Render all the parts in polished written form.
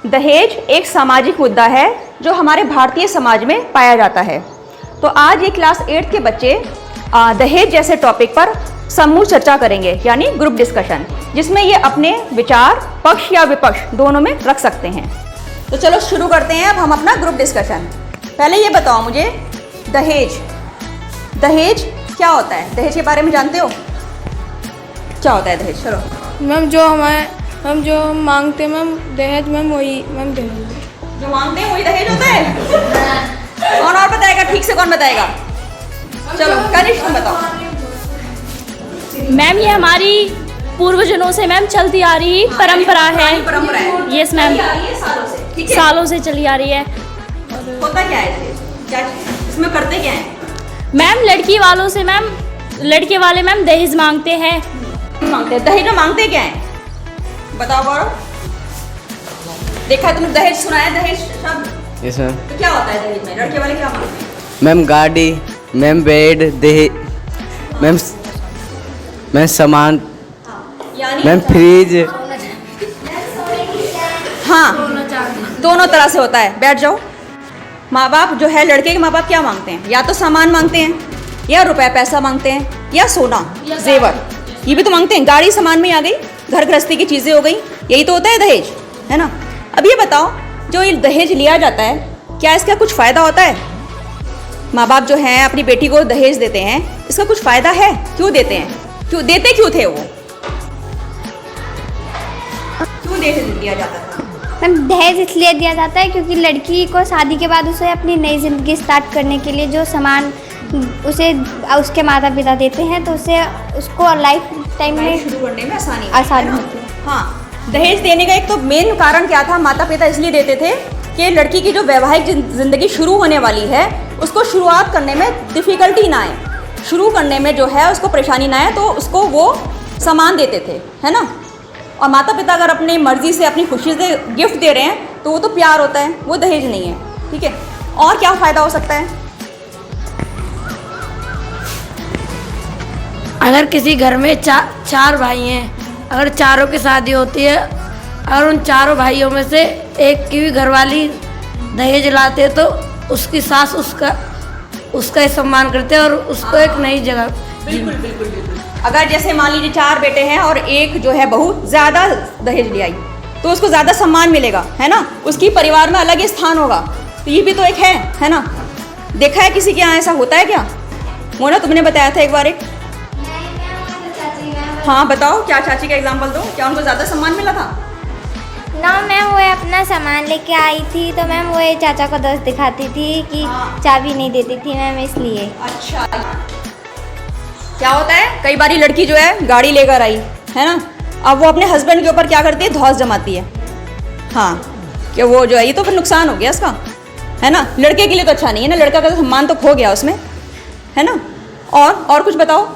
दहेज एक सामाजिक मुद्दा है जो हमारे भारतीय समाज में पाया जाता है। तो आज ये क्लास 8 के बच्चे दहेज जैसे टॉपिक पर समूह चर्चा करेंगे, यानी ग्रुप डिस्कशन, जिसमें ये अपने विचार पक्ष या विपक्ष दोनों में रख सकते हैं। तो चलो शुरू करते हैं अब हम अपना ग्रुप डिस्कशन। पहले ये बताओ मुझे, दहेज क्या होता है? दहेज के बारे में जानते हो? क्या होता है दहेज? चलो मैम, जो हम मांगते हैं मैम दहेज, मैम वही मैम दहेज। जो मांगते हैं वही दहेज होता है? कौन और बताएगा? ठीक से कौन बताएगा? चलो कनिष्क तुम बताओ। मैम ये हमारी पूर्वजों से मैम चलती आ रही परंपरा है। परंपरा है। यस मैम, सालों से, ठीक है? सालों से चली आ रही है। होता क्या है दहेज? क्या इसमें करते क्या है? मैम लड़की वालों से मैम, लड़के वाले मैम दहेज मांगते हैं। मांगते हैं दहेज में, मांगते क्या है? बताओ गौरव। देखा तुमने दहेज सुना है? दहेज शब्द? Yes ma'am. तो क्या होता है दहेज में? लड़के वाले क्या मांगते हैं? मैम गाड़ी, मैम बेड, मैम सामान, यानी मैम फ्रिज। हाँ, दोनों तरह से होता है। बैठ जाओ। माँ बाप जो है, लड़के के माँ बाप क्या मांगते हैं? या तो सामान मांगते हैं, या रुपया पैसा मांगते हैं, या सोना जेवर, ये भी तो मांगते हैं। गाड़ी सामान में आ गई, घर गृहस्थी की चीज़ें हो गई, यही तो होता है दहेज, है ना? अब ये बताओ, जो ये दहेज लिया जाता है, क्या इसका कुछ फ़ायदा होता है? माँ बाप जो हैं अपनी बेटी को दहेज देते हैं, इसका कुछ फ़ायदा है? क्यों देते हैं? क्यों देते थे वो? क्यों दहेज दिया जाता था? मैम दहेज इसलिए दिया जाता है क्योंकि लड़की को शादी के बाद उसे अपनी नई ज़िंदगी स्टार्ट करने के लिए जो सामान उसे उसके माता पिता देते हैं, तो उसको लाइफ टाइम में शुरू करने में आसानी होती है। हाँ, दहेज देने का एक तो मेन कारण क्या था? माता पिता इसलिए देते थे कि लड़की की जो वैवाहिक ज़िंदगी शुरू होने वाली है, उसको शुरुआत करने में डिफ़िकल्टी ना आए, शुरू करने में जो है उसको परेशानी ना आए, तो उसको वो सामान देते थे, है ना? और माता पिता अगर अपनी मर्ज़ी से, अपनी खुशी से गिफ्ट दे रहे हैं तो वो तो प्यार होता है, वो दहेज नहीं है, ठीक है? और क्या फ़ायदा हो सकता है? अगर किसी घर में चार भाई हैं, अगर चारों की शादी होती है, अगर उन चारों भाइयों में से एक की भी घरवाली दहेज लाते हैं, तो उसकी सास उसका ही सम्मान करते हैं और उसको एक नई जगह। बिल्कुल। अगर जैसे मान लीजिए 4 बेटे हैं और एक जो है बहू ज़्यादा दहेज ले आई, तो उसको ज़्यादा सम्मान मिलेगा, है ना? उसकी परिवार में अलग ही स्थान होगा। तो ये भी तो एक है ना? देखा है किसी के यहाँ ऐसा होता है क्या? मोना, तुमने बताया था एक बार एक। हाँ बताओ, क्या चाची का एग्जाम्पल दो, क्या उनको ज़्यादा सम्मान मिला था? ना मैम, वो अपना सामान लेके आई थी तो मैम वो चाचा को दोस्त दिखाती थी कि चाबी नहीं देती थी मैम, इसलिए। अच्छा, क्या होता है, कई बारी लड़की जो है गाड़ी लेकर आई, है ना? अब वो अपने हस्बैंड के ऊपर क्या करती है? धौंस जमाती है। हाँ, कि वो जो है, ये तो फिर नुकसान हो गया इसका, है ना? लड़के के लिए तो अच्छा नहीं है ना, लड़का का तो सम्मान तो खो गया उसमें, है ना? और कुछ बताओ,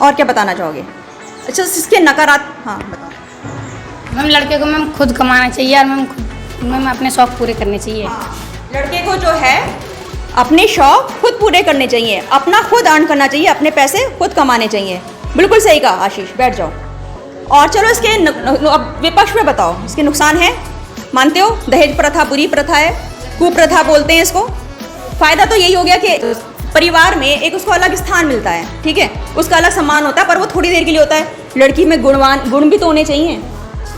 और क्या बताना चाहोगे? अच्छा, इसके नकारात्मक, हाँ बताओ। मैम लड़के को मैम खुद कमाना चाहिए और मैम अपने शौक पूरे करने चाहिए। लड़के को जो है अपने शौक खुद पूरे करने चाहिए, अपना खुद अर्न करना चाहिए, अपने पैसे खुद कमाने चाहिए। बिल्कुल सही कहा आशीष, बैठ जाओ। और चलो इसके अब विपक्ष में बताओ, इसके नुकसान है? मानते हो दहेज प्रथा बुरी प्रथा है, कुप्रथा बोलते हैं इसको? फ़ायदा तो यही हो गया कि परिवार में एक उसको अलग स्थान मिलता है, ठीक है? उसका अलग सम्मान होता है, पर वो थोड़ी देर के लिए होता है। लड़की में गुण भी तो होने चाहिए।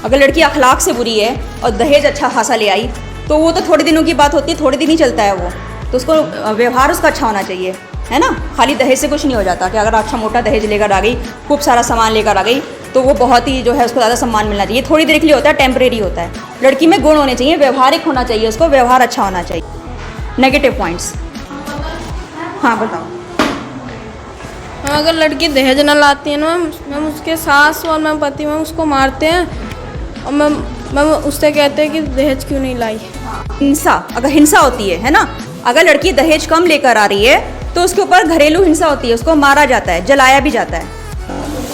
अगर लड़की अखलाक से बुरी है और दहेज अच्छा खासा ले आई, तो वो तो थोड़े दिनों की बात होती है, थोड़े दिन ही चलता है वो, तो उसको व्यवहार उसका अच्छा होना चाहिए, है ना? खाली दहेज से कुछ नहीं हो जाता कि अगर अच्छा मोटा दहेज लेकर आ गई, खूब सारा सामान लेकर आ गई, तो वो बहुत ही जो है उसको ज़्यादा सम्मान मिलना चाहिए। थोड़ी देर के लिए होता है, टेम्परेरी होता है। लड़की में गुण होने चाहिए, व्यवहारिक होना चाहिए, उसको व्यवहार अच्छा होना चाहिए। नेगेटिव पॉइंट्स, हाँ बताओ। अगर लड़की दहेज न लाती है ना मैम, उसके सास और मैम पति मैम उसको मारते हैं, और मैम उससे कहते हैं कि दहेज क्यों नहीं लाई। हिंसा, अगर हिंसा होती है ना? अगर लड़की दहेज कम लेकर आ रही है तो उसके ऊपर घरेलू हिंसा होती है, उसको मारा जाता है, जलाया भी जाता है।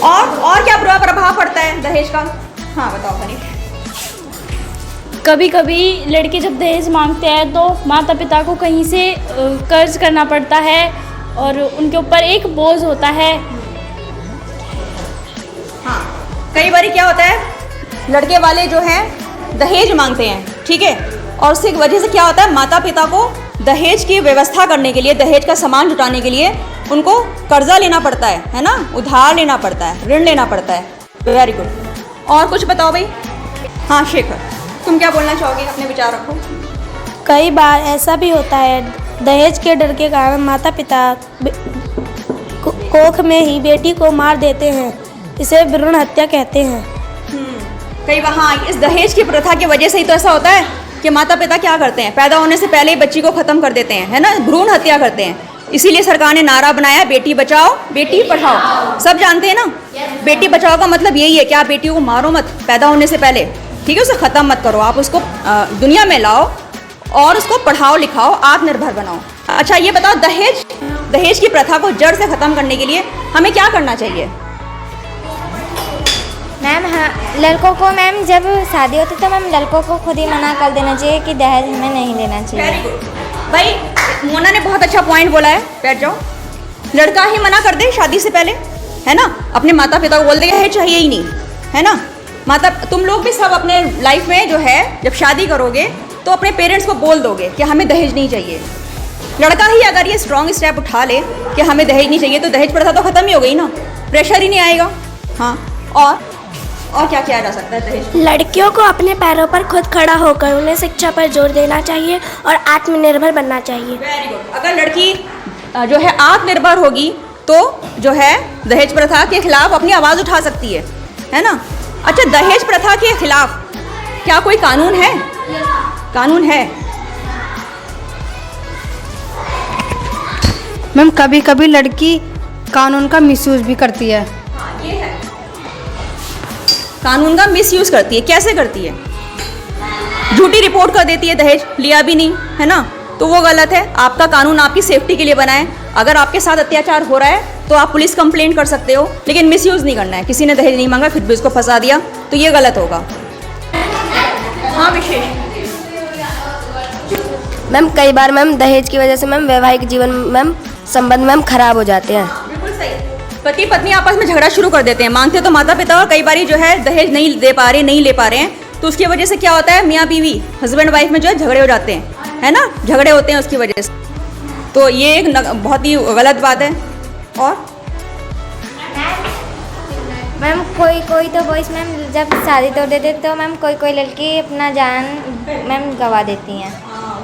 और क्या बुरा प्रभाव पड़ता है दहेज का? हाँ बताओ कनिष्क। कभी कभी लड़के जब दहेज मांगते हैं तो माता पिता को कहीं से कर्ज करना पड़ता है और उनके ऊपर एक बोझ होता है। हाँ, कई बार क्या होता है, लड़के वाले जो हैं दहेज मांगते हैं, ठीक है, और उसकी वजह से क्या होता है, माता पिता को दहेज की व्यवस्था करने के लिए, दहेज का सामान जुटाने के लिए उनको कर्जा लेना पड़ता है ना, उधार लेना पड़ता है, ऋण लेना पड़ता है। Very good. और कुछ बताओ भाई। हाँ शेखर, तुम क्या बोलना चाहोगे, अपने विचार रखो। कई बार ऐसा भी होता है, दहेज के डर के कारण माता पिता कोख में ही बेटी को मार देते हैं, इसे भ्रूण हत्या कहते हैं। कई बार हाँ, इस दहेज की प्रथा की वजह से ही तो ऐसा होता है कि माता पिता क्या करते हैं, पैदा होने से पहले ही बच्ची को ख़त्म कर देते हैं, है ना, भ्रूण हत्या करते हैं। इसीलिए सरकार ने नारा बनाया, बेटी बचाओ बेटी पढ़ाओ। सब जानते हैं ना, बेटी बचाओ का मतलब यही है कि आप बेटियों को मारो मत पैदा होने से पहले, ठीक है, उसे ख़त्म मत करो, आप उसको दुनिया में लाओ और उसको पढ़ाओ लिखाओ, आत्मनिर्भर बनाओ। अच्छा ये बताओ, दहेज की प्रथा को जड़ से ख़त्म करने के लिए हमें क्या करना चाहिए? मैम हाँ, लड़कों को मैम जब शादी होती तो मैम लड़कों को खुद ही मना कर देना चाहिए कि दहेज हमें नहीं लेना चाहिए। वेरी गुड भाई, मोना ने बहुत अच्छा पॉइंट बोला है, बैठ जाओ। लड़का ही मना कर दे शादी से पहले, है ना, अपने माता पिता को बोल देगा है चाहिए ही नहीं, है ना। माता तुम लोग भी सब अपने लाइफ में जो है जब शादी करोगे तो अपने पेरेंट्स को बोल दोगे कि हमें दहेज नहीं चाहिए। लड़का ही अगर ये स्ट्रॉन्ग स्टेप उठा ले कि हमें दहेज नहीं चाहिए तो दहेज प्रथा तो ख़त्म ही हो गई ना, प्रेशर ही नहीं आएगा। हाँ, और क्या किया जा सकता है दहेज? लड़कियों को अपने पैरों पर खुद खड़ा होकर उन्हें शिक्षा पर जोर देना चाहिए और आत्मनिर्भर बनना चाहिए। Very good. अगर लड़की जो है आत्मनिर्भर होगी तो जो है दहेज प्रथा के खिलाफ अपनी आवाज़ उठा सकती है ना। अच्छा, दहेज प्रथा के खिलाफ क्या कोई कानून है? कानून है मैम, कभी कभी लड़की कानून का मिसयूज भी करती है। ये है, कानून का मिसयूज करती है। कैसे करती है? झूठी रिपोर्ट कर देती है, दहेज लिया भी नहीं, है ना, तो वो गलत है। आपका कानून आपकी सेफ्टी के लिए बना है। अगर आपके साथ अत्याचार हो रहा है तो आप पुलिस कंप्लेंट कर सकते हो, लेकिन मिसयूज नहीं करना है। किसी ने दहेज नहीं मांगा फिर भी उसको फंसा दिया तो ये गलत होगा। हाँ विशेष। मैम कई बार मैम दहेज की वजह से मैम वैवाहिक जीवन मैम संबंध मैम खराब हो जाते हैं। बिल्कुल सही। पति पत्नी आपस में झगड़ा शुरू कर देते हैं, मांगते तो माता पिता और कई बार जो है दहेज नहीं दे पा रहे, नहीं ले पा रहे हैं, तो उसकी वजह से क्या होता है, मियाँ बीवी हस्बैंड वाइफ में जो है झगड़े हो जाते हैं, है ना, झगड़े होते हैं उसकी वजह से। तो ये एक बहुत ही गलत बात है। और मैम कोई तो बॉयज मैम जब शादी तोड़ देते तो मैम कोई लड़की अपना जान मैम गंवा देती हैं।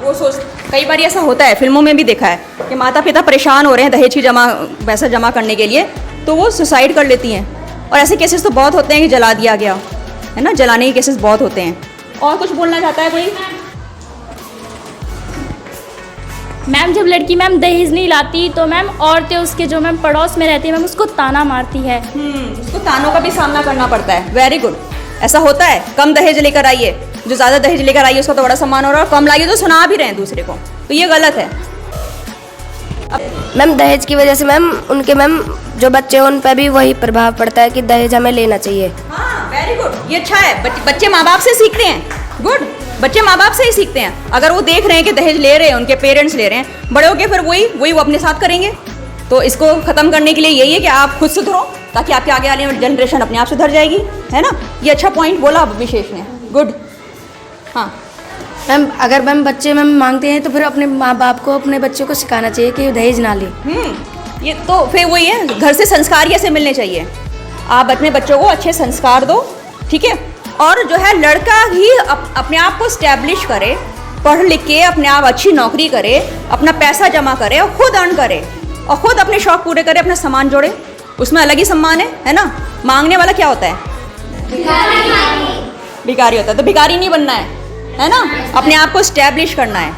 वो सोच, कई बार ऐसा होता है, फिल्मों में भी देखा है कि माता पिता परेशान हो रहे हैं दहेज की पैसा जमा करने के लिए, तो वो सुसाइड कर लेती हैं। और ऐसे केसेस तो बहुत होते हैं कि जला दिया गया, है ना, जलाने के केसेस बहुत होते हैं। और कुछ बोलना चाहता है कोई? मैम जब लड़की मैम दहेज नहीं लाती तो मैम औरतें उसके जो मैम पड़ोस में रहती है मैम उसको ताना मारती है। उसको तानों का भी सामना करना पड़ता है। वेरी गुड, ऐसा होता है। कम दहेज लेकर आइए, जो ज़्यादा दहेज लेकर आइए उसका तो बड़ा सम्मान हो रहा है, और कम लाइए तो सुना भी रहे हैं दूसरे को, तो ये गलत है। मैम दहेज की वजह से मैम उनके मैम जो बच्चे हैं उन पर भी वही प्रभाव पड़ता है कि दहेज हमें लेना चाहिए। हाँ वेरी गुड, ये अच्छा है। बच्चे माँ बाप से सीखते हैं। गुड, बच्चे माँ बाप से ही सीखते हैं। अगर वो देख रहे हैं कि दहेज ले रहे हैं, उनके पेरेंट्स ले रहे हैं, बड़े होके फिर वही वो अपने साथ करेंगे। तो इसको ख़त्म करने के लिए यही है कि आप खुद सुधरो, ताकि आपके आगे आने वाली जनरेशन अपने आप सुधर जाएगी, है ना। ये अच्छा पॉइंट बोला विशेष ने, गुड। हाँ मैम अगर मैम बच्चे मैम मांगते हैं तो फिर अपने माँ बाप को अपने बच्चों को सिखाना चाहिए कि दहेज ना ले। ये तो फिर वही है, घर से संस्कार ऐसे मिलने चाहिए। आप अपने बच्चों को अच्छे संस्कार दो, ठीक है। और जो है लड़का ही अपने आप को स्टैब्लिश करे, पढ़ लिख के अपने आप अच्छी नौकरी करे, अपना पैसा जमा करे और खुद अर्न करे और खुद अपने शौक पूरे करे, अपना सामान जोड़े, उसमें अलग ही सम्मान है ना। मांगने वाला क्या होता है? भिखारी होता है। तो भिखारी नहीं बनना है ना, अपने आप को स्टैब्लिश करना है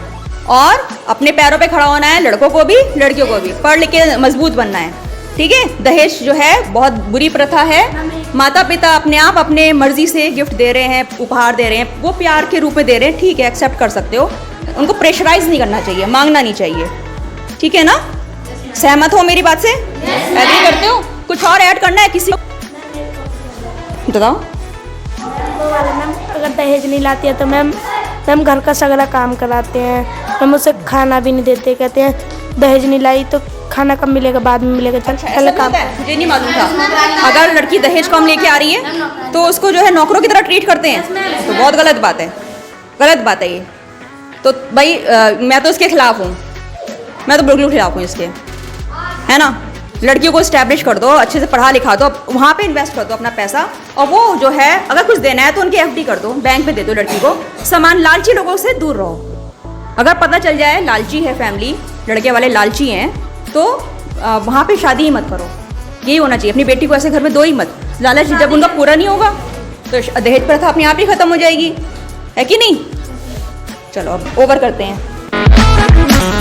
और अपने पैरों पे खड़ा होना है। लड़कों को भी लड़कियों को भी पढ़ लिख के मजबूत बनना है, ठीक है। दहेज जो है बहुत बुरी प्रथा है। माता पिता अपने आप अपने मर्जी से गिफ्ट दे रहे हैं, उपहार दे रहे हैं, वो प्यार के रूप में दे रहे हैं, ठीक है, एक्सेप्ट कर सकते हो। उनको प्रेशराइज नहीं करना चाहिए, मांगना नहीं चाहिए, ठीक है ना। सहमत हो मेरी बात से? एग्री करते हो? कुछ और ऐड करना है किसी को? बताओ। मैम अगर दहेज नहीं लाती है तो मैम घर का सगला काम कराते हैं, हम उसे खाना भी नहीं देते, कहते हैं दहेज नहीं लाई तो खाना कब मिलेगा, बाद में मिलेगा, चल ऐसा पहले भी काम। होता है? मुझे नहीं मालूम था। अगर लड़की दहेज कम लेके आ रही है तो उसको जो है नौकरों की तरह ट्रीट करते हैं, तो बहुत गलत बात है, गलत बात है ये। तो भाई मैं तो इसके खिलाफ हूँ, मैं तो बिल्कुल खिलाफ हूँ इसके, है ना। लड़कियों को इस्टेब्लिश कर दो, अच्छे से पढ़ा लिखा दो, वहाँ पे इन्वेस्ट कर दो अपना पैसा, और वो जो है अगर कुछ देना है तो उनकी एफडी कर दो, बैंक में दे दो लड़की को। सामान लालची लोगों से दूर रहो। अगर पता चल जाए लालची है फैमिली, लड़के वाले लालची हैं, तो वहाँ पे शादी ही मत करो। यही होना चाहिए, अपनी बेटी को ऐसे घर में दो ही मत। लालच जब उनका पूरा नहीं होगा तो दहेज प्रथा अपने आप ही खत्म हो जाएगी, है कि नहीं। चलो अब ओवर करते हैं।